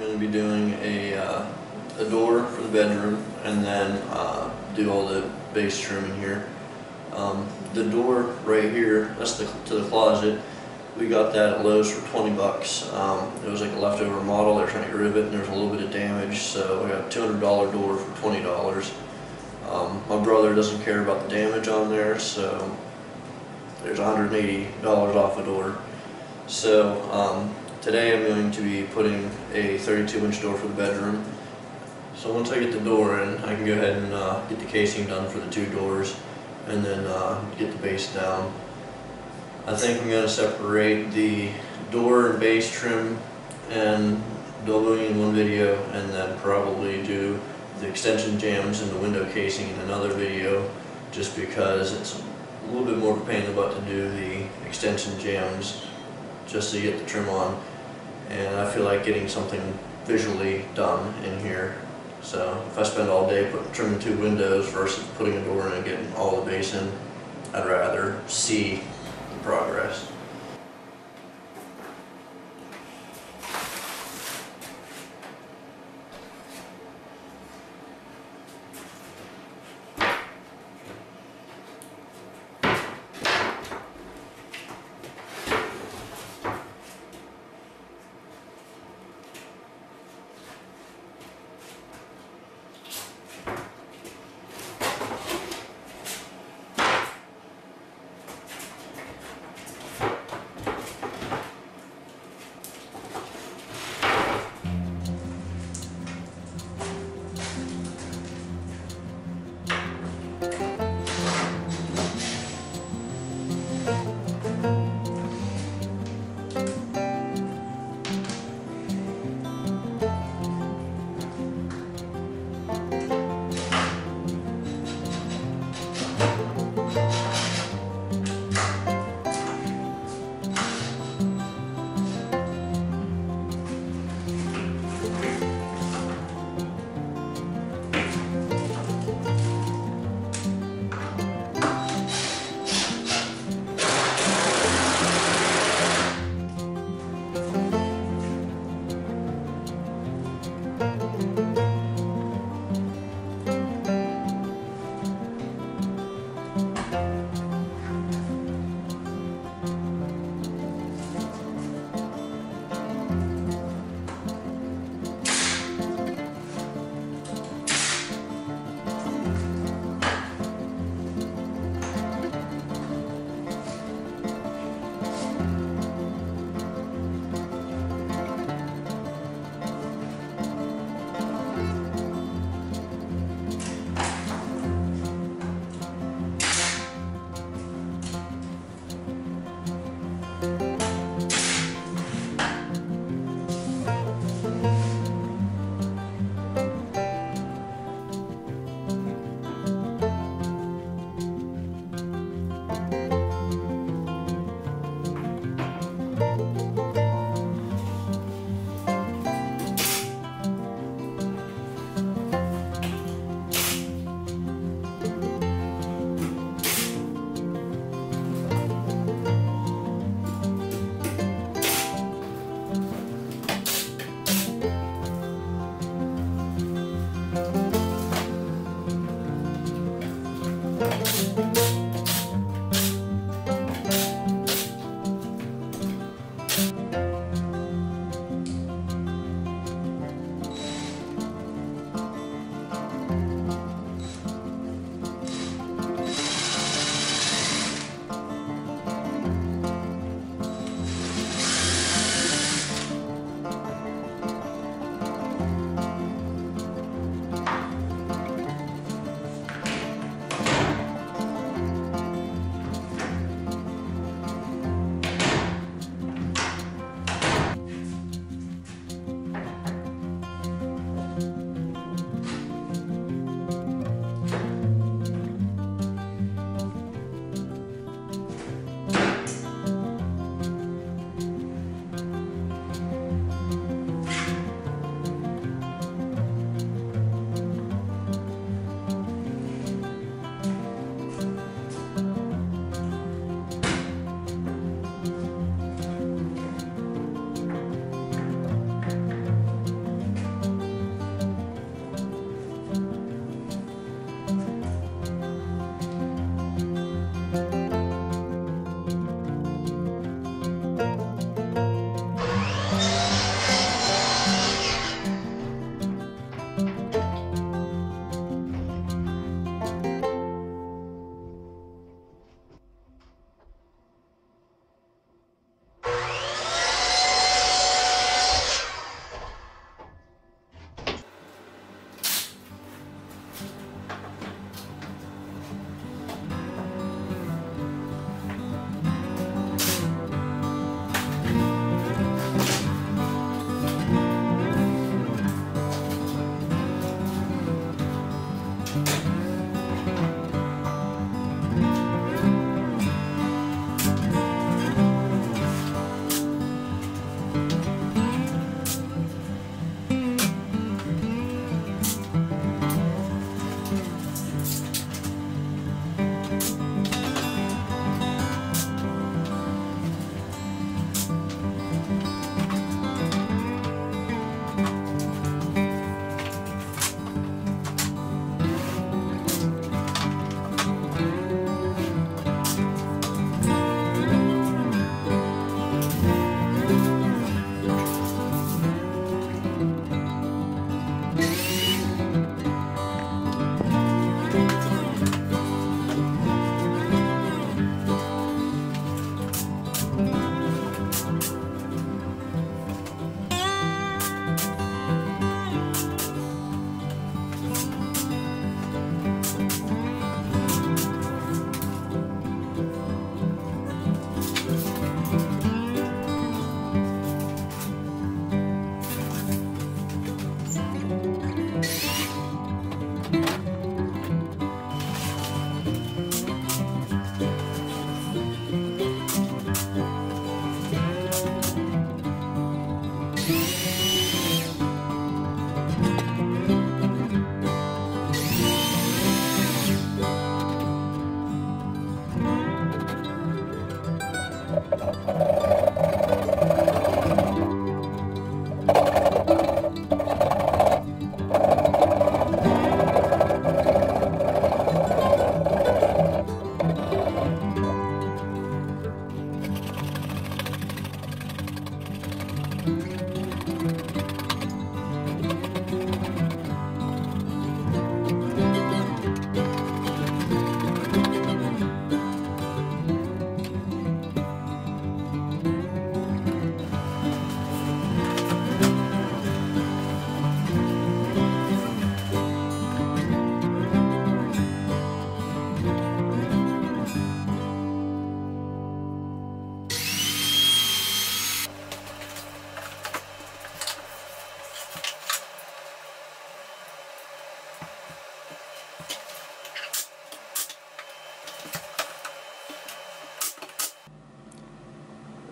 going to be doing a door for the bedroom, and then do all the base trim in here. The door right here, that's to the closet. We got that at Lowe's for 20 bucks. It was like a leftover model. They're trying to get rid of it, and there's a little bit of damage, so we got a $200 door for $20. My brother doesn't care about the damage on there, so there's $180 off a door. So today I'm going to be putting a 32-inch door for the bedroom. So once I get the door in, I can go ahead and get the casing done for the two doors, and then get the base down. I think I'm going to separate the door and base trim and building in one video, and then probably do the extension jambs and the window casing in another video, just because it's a little bit more of a pain in the butt to do the extension jambs just to get the trim on, and I feel like getting something visually done in here. So if I spend all day trimming two windows versus putting a door in and getting all the base in, I'd rather see the progress.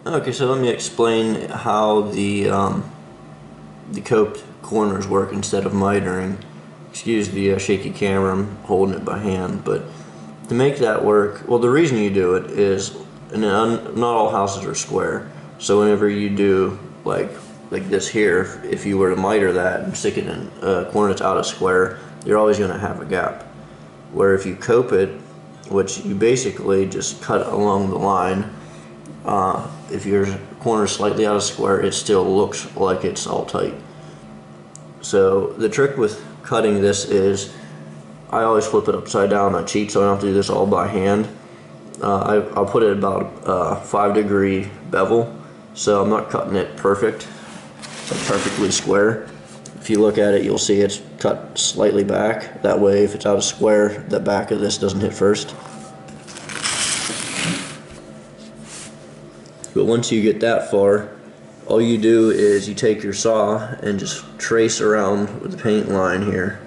Okay, so let me explain how the coped corners work instead of mitering. Excuse the shaky camera, I'm holding it by hand, but to make that work, well, the reason you do it is, not all houses are square, so whenever you do like this here, if you were to miter that and stick it in a corner that's out of square, you're always going to have a gap. Where if you cope it, which you basically just cut along the line, if your corner is slightly out of square, it still looks like it's all tight. So the trick with cutting this is, I always flip it upside down. I cheat so I don't have to do this all by hand. I'll put it about a 5-degree bevel, so I'm not cutting it perfect, so perfectly square. If you look at it, you'll see it's cut slightly back. That way, if it's out of square, the back of this doesn't hit first. But once you get that far, all you do is you take your saw and just trace around with the paint line here,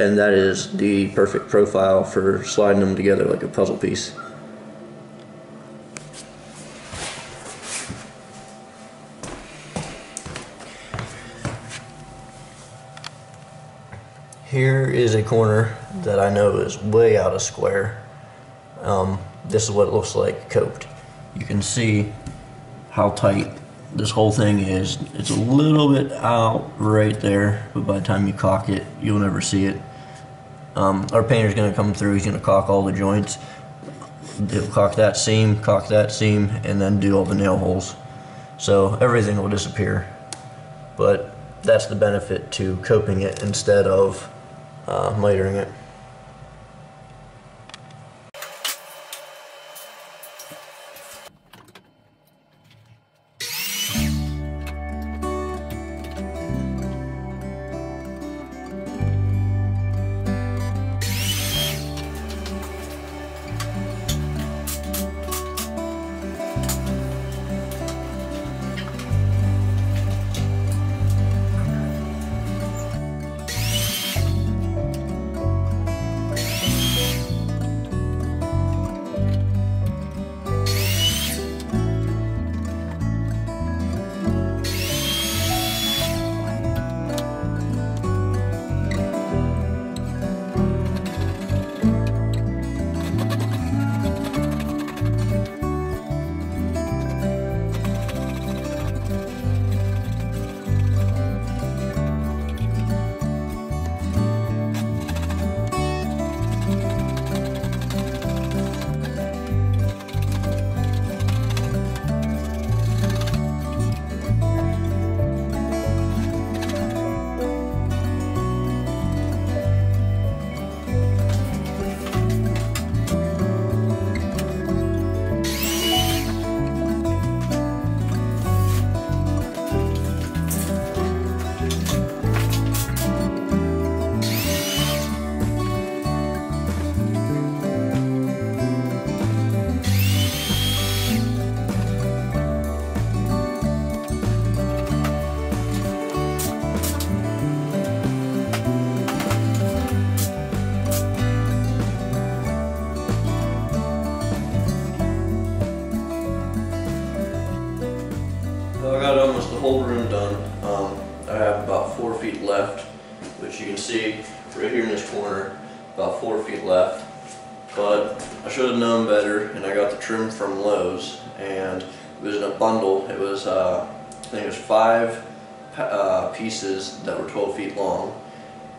and that is the perfect profile for sliding them together like a puzzle piece. Here is a corner that I know is way out of square. This is what it looks like coped. You can see how tight this whole thing is. It's a little bit out right there, but by the time you caulk it, you'll never see it. Our painter's going to come through, he's going to caulk all the joints. He'll caulk that seam, and then do all the nail holes. So everything will disappear. But that's the benefit to coping it instead of mitering it. So I got almost the whole room done. I have about 4 feet left, which you can see right here in this corner, about 4 feet left. But I should have known better, and I got the trim from Lowe's, and it was in a bundle. It was, I think it was 5 pieces that were 12 feet long.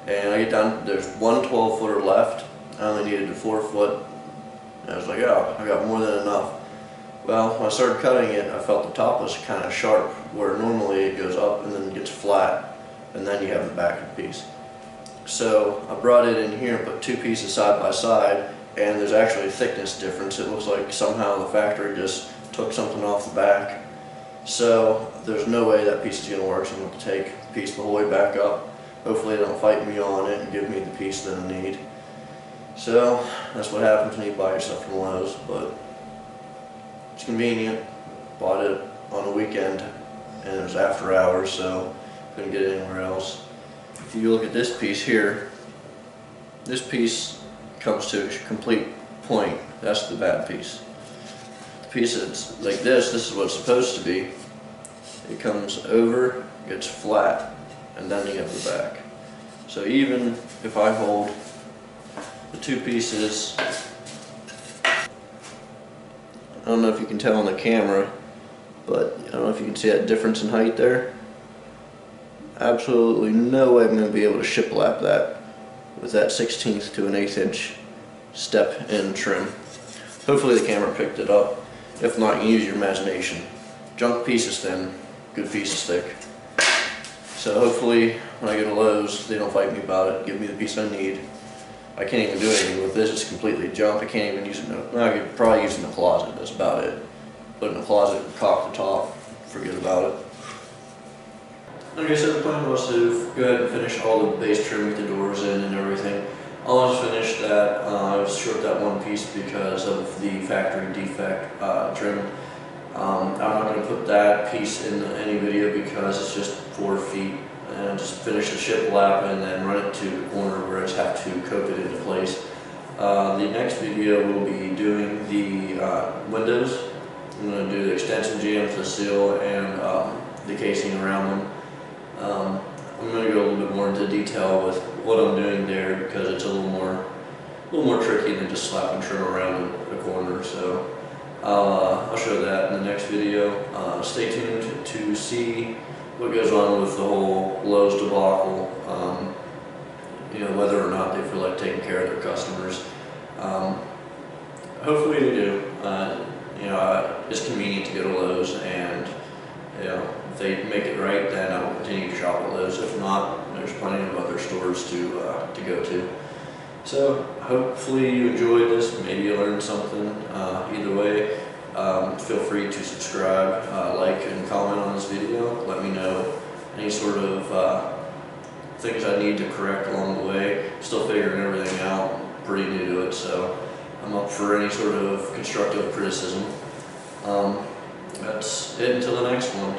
And I get down, there's one 12-footer left. I only needed a 4-foot. And I was like, oh, I got more than enough. Well, when I started cutting it, I felt the top was kind of sharp, where normally it goes up and then gets flat, and then you have the back of the piece. So I brought it in here and put 2 pieces side by side, and there's actually a thickness difference. It looks like somehow the factory just took something off the back. So there's no way that piece is going to work, so I'm going to take the piece the whole way back up. Hopefully they don't fight me on it and give me the piece that I need. So that's what happens when you buy yourself from Lowe's, but it's convenient. Bought it on a weekend and it was after hours, so couldn't get it anywhere else. If you look at this piece here, this piece comes to a complete point. That's the bad piece. The piece that's like this is what it's supposed to be. It comes over, gets flat, and then you have the back. So even if I hold the two pieces, I don't know if you can tell on the camera, but I don't know if you can see that difference in height there. Absolutely no way I'm going to be able to shiplap that with that 1/16 to an 1/8 inch step in trim. Hopefully the camera picked it up. If not, you can use your imagination. Junk piece is thin, good piece is thick. So hopefully when I go to Lowe's, they don't fight me about it, give me the piece I need. I can't even do anything with this, it's completely junk. I can't even use it I could probably use it in the closet, that's about it. Put it in the closet, caulk the top, forget about it. Okay, so the plan was to go ahead and finish all the base trim with the doors in and everything. Almost finished that. I was short that one piece because of the factory defect trim. I'm not going to put that piece in any video because it's just 4 feet. And just finish the shiplap and then run it to the corner where I just have to cope it into place. The next video will be doing the windows. I'm going to do the extension jambs, the seal, and the casing around them. I'm going to go a little bit more into detail with what I'm doing there because it's a little more tricky than just slapping trim around the corner. So I'll show that in the next video. Stay tuned to see what goes on with the whole Lowe's debacle. You know, whether or not they feel like taking care of their customers. Hopefully they do. You know, it's convenient to go to Lowe's, and you know, if they make it right, then I will continue to shop at Lowe's. If not, there's plenty of other stores to go to. So hopefully you enjoyed this. Maybe you learned something. Either way, feel free to subscribe, like, and comment on this video. Let me know any sort of things I need to correct along the way. Still figuring everything out. Pretty new to it, so I'm up for any sort of constructive criticism. That's it until the next one.